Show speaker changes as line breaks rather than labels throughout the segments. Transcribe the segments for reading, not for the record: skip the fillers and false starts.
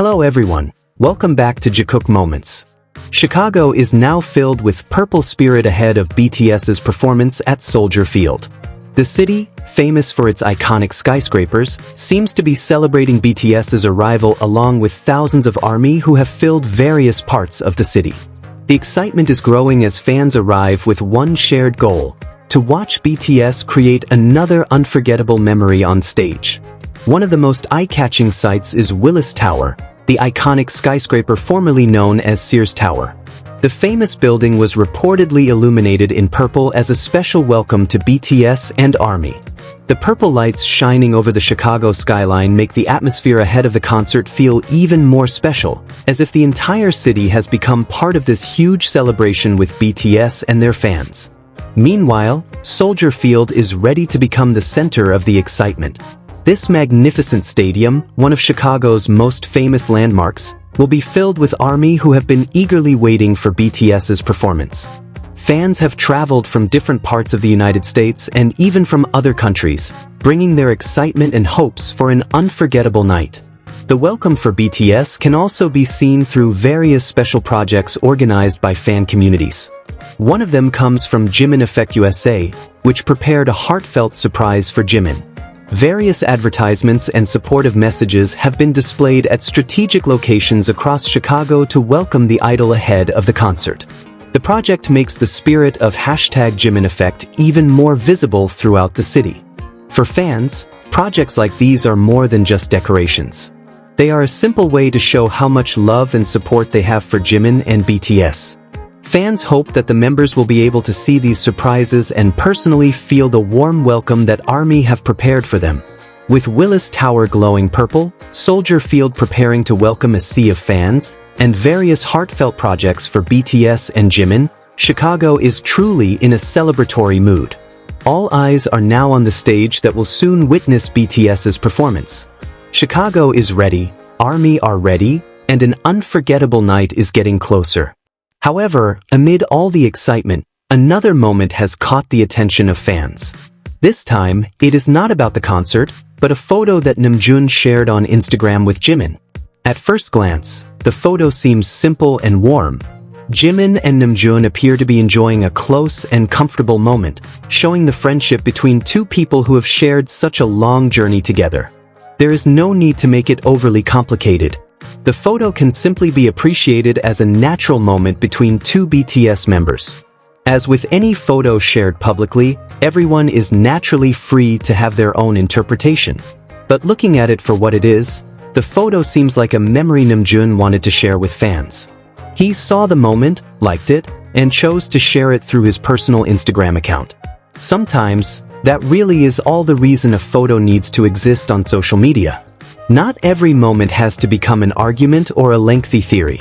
Hello everyone, welcome back to Jikook Moments. Chicago is now filled with purple spirit ahead of BTS's performance at Soldier Field. The city, famous for its iconic skyscrapers, seems to be celebrating BTS's arrival along with thousands of ARMY who have filled various parts of the city. The excitement is growing as fans arrive with one shared goal: to watch BTS create another unforgettable memory on stage. One of the most eye-catching sights is Willis Tower, the iconic skyscraper formerly known as Sears Tower. The famous building was reportedly illuminated in purple as a special welcome to BTS and ARMY. The purple lights shining over the Chicago skyline make the atmosphere ahead of the concert feel even more special, as if the entire city has become part of this huge celebration with BTS and their fans. Meanwhile, Soldier Field is ready to become the center of the excitement. This magnificent stadium, one of Chicago's most famous landmarks, will be filled with ARMY who have been eagerly waiting for BTS's performance. Fans have traveled from different parts of the United States and even from other countries, bringing their excitement and hopes for an unforgettable night. The welcome for BTS can also be seen through various special projects organized by fan communities. One of them comes from Jimin Effect USA, which prepared a heartfelt surprise for Jimin. Various advertisements and supportive messages have been displayed at strategic locations across Chicago to welcome the idol ahead of the concert. The project makes the spirit of #Jimin Effect even more visible throughout the city. For fans, projects like these are more than just decorations. They are a simple way to show how much love and support they have for Jimin and BTS. Fans hope that the members will be able to see these surprises and personally feel the warm welcome that ARMY have prepared for them. With Willis Tower glowing purple, Soldier Field preparing to welcome a sea of fans, and various heartfelt projects for BTS and Jimin, Chicago is truly in a celebratory mood. All eyes are now on the stage that will soon witness BTS's performance. Chicago is ready, ARMY are ready, and an unforgettable night is getting closer. However, amid all the excitement, another moment has caught the attention of fans. This time, it is not about the concert, but a photo that Namjoon shared on Instagram with Jimin. At first glance, the photo seems simple and warm. Jimin and Namjoon appear to be enjoying a close and comfortable moment, showing the friendship between two people who have shared such a long journey together. There is no need to make it overly complicated. The photo can simply be appreciated as a natural moment between two BTS members. As with any photo shared publicly, everyone is naturally free to have their own interpretation. But looking at it for what it is, the photo seems like a memory Namjoon wanted to share with fans. He saw the moment, liked it, and chose to share it through his personal Instagram account. Sometimes, that really is all the reason a photo needs to exist on social media. Not every moment has to become an argument or a lengthy theory.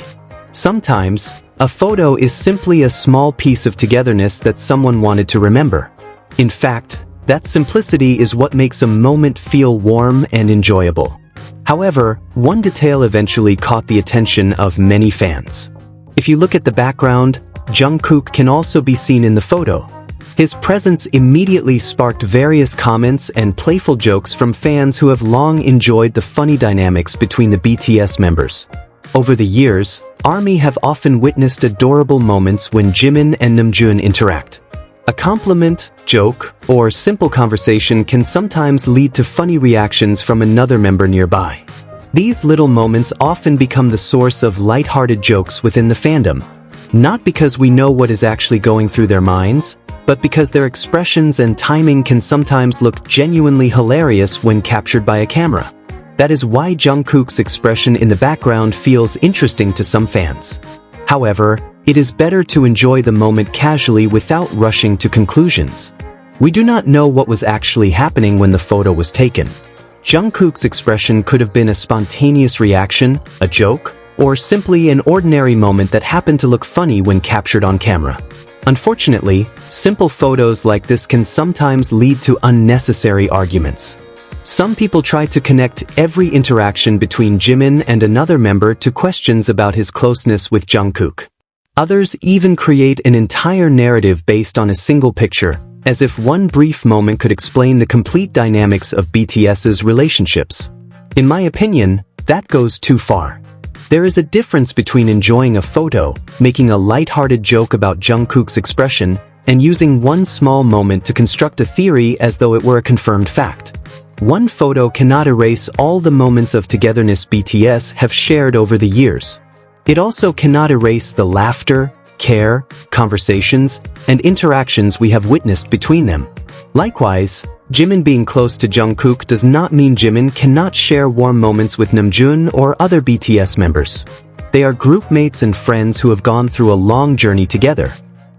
Sometimes, a photo is simply a small piece of togetherness that someone wanted to remember. In fact, that simplicity is what makes a moment feel warm and enjoyable. However, one detail eventually caught the attention of many fans. If you look at the background, Jungkook can also be seen in the photo. His presence immediately sparked various comments and playful jokes from fans who have long enjoyed the funny dynamics between the BTS members. Over the years, ARMY have often witnessed adorable moments when Jimin and Namjoon interact. A compliment, joke, or simple conversation can sometimes lead to funny reactions from another member nearby. These little moments often become the source of light-hearted jokes within the fandom. Not because we know what is actually going through their minds, but because their expressions and timing can sometimes look genuinely hilarious when captured by a camera. That is why Jungkook's expression in the background feels interesting to some fans. However, it is better to enjoy the moment casually without rushing to conclusions. We do not know what was actually happening when the photo was taken. Jungkook's expression could have been a spontaneous reaction, a joke, or simply an ordinary moment that happened to look funny when captured on camera. Unfortunately, simple photos like this can sometimes lead to unnecessary arguments. Some people try to connect every interaction between Jimin and another member to questions about his closeness with Jungkook. Others even create an entire narrative based on a single picture, as if one brief moment could explain the complete dynamics of BTS's relationships. In my opinion, that goes too far. There is a difference between enjoying a photo, making a light-hearted joke about Jungkook's expression, and using one small moment to construct a theory as though it were a confirmed fact. One photo cannot erase all the moments of togetherness BTS have shared over the years. It also cannot erase the laughter, care, conversations, and interactions we have witnessed between them. Likewise, Jimin being close to Jungkook does not mean Jimin cannot share warm moments with Namjoon or other BTS members. They are group mates and friends who have gone through a long journey together.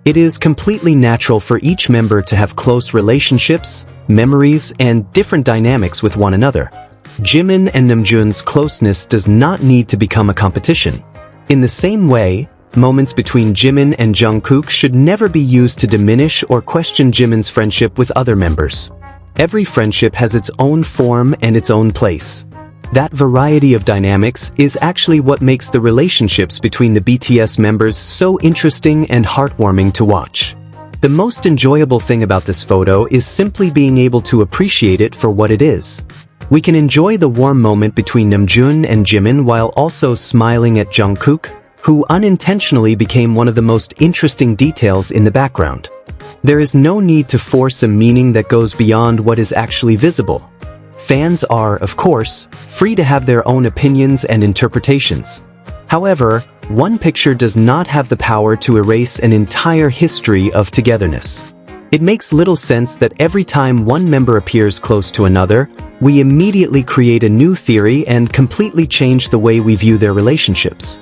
It is completely natural for each member to have close relationships, memories, and different dynamics with one another. Jimin and Namjoon's closeness does not need to become a competition. In the same way, moments between Jimin and Jungkook should never be used to diminish or question Jimin's friendship with other members. Every friendship has its own form and its own place. That variety of dynamics is actually what makes the relationships between the BTS members so interesting and heartwarming to watch. The most enjoyable thing about this photo is simply being able to appreciate it for what it is. We can enjoy the warm moment between Namjoon and Jimin while also smiling at Jungkook, who unintentionally became one of the most interesting details in the background. There is no need to force a meaning that goes beyond what is actually visible. Fans are, of course, free to have their own opinions and interpretations. However, one picture does not have the power to erase an entire history of togetherness. It makes little sense that every time one member appears close to another, we immediately create a new theory and completely change the way we view their relationships.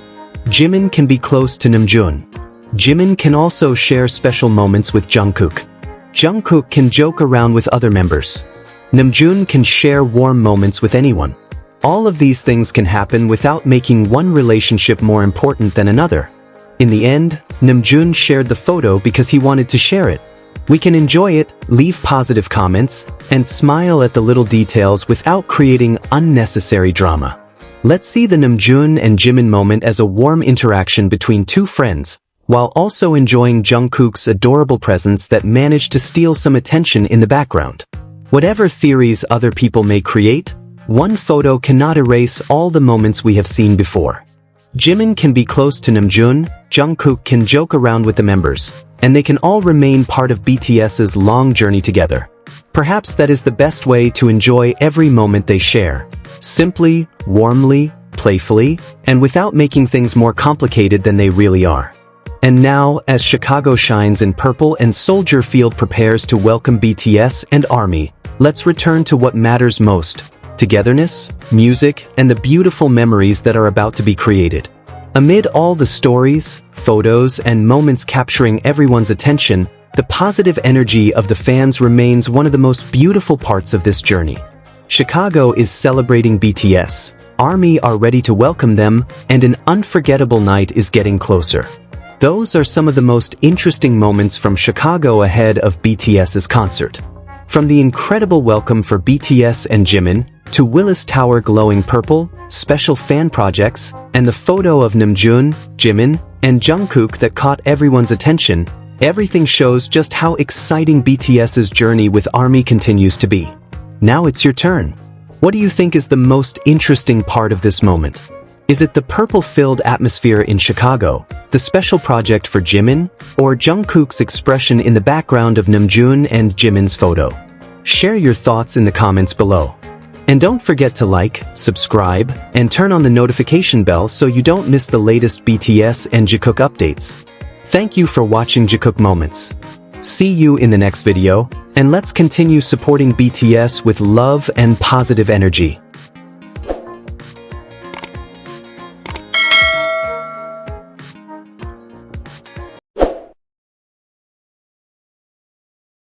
Jimin can be close to Namjoon. Jimin can also share special moments with Jungkook. Jungkook can joke around with other members. Namjoon can share warm moments with anyone. All of these things can happen without making one relationship more important than another. In the end, Namjoon shared the photo because he wanted to share it. We can enjoy it, leave positive comments, and smile at the little details without creating unnecessary drama. Let's see the Namjoon and Jimin moment as a warm interaction between two friends, while also enjoying Jungkook's adorable presence that managed to steal some attention in the background. Whatever theories other people may create, one photo cannot erase all the moments we have seen before. Jimin can be close to Namjoon, Jungkook can joke around with the members, and they can all remain part of BTS's long journey together. Perhaps that is the best way to enjoy every moment they share. Simply, warmly, playfully, and without making things more complicated than they really are. And now, as Chicago shines in purple and Soldier Field prepares to welcome BTS and ARMY, let's return to what matters most: togetherness, music, and the beautiful memories that are about to be created. Amid all the stories, photos, and moments capturing everyone's attention, the positive energy of the fans remains one of the most beautiful parts of this journey. Chicago is celebrating BTS, ARMY are ready to welcome them, and an unforgettable night is getting closer. Those are some of the most interesting moments from Chicago ahead of BTS's concert. From the incredible welcome for BTS and Jimin, to Willis Tower glowing purple, special fan projects, and the photo of Namjoon, Jimin, and Jungkook that caught everyone's attention, everything shows just how exciting BTS's journey with ARMY continues to be. Now it's your turn. What do you think is the most interesting part of this moment? Is it the purple-filled atmosphere in Chicago, the special project for Jimin, or Jungkook's expression in the background of Namjoon and Jimin's photo? Share your thoughts in the comments below. And don't forget to like, subscribe, and turn on the notification bell so you don't miss the latest BTS and Jikook updates. Thank you for watching Jikook Moments. See you in the next video, and let's continue supporting BTS with love and positive energy.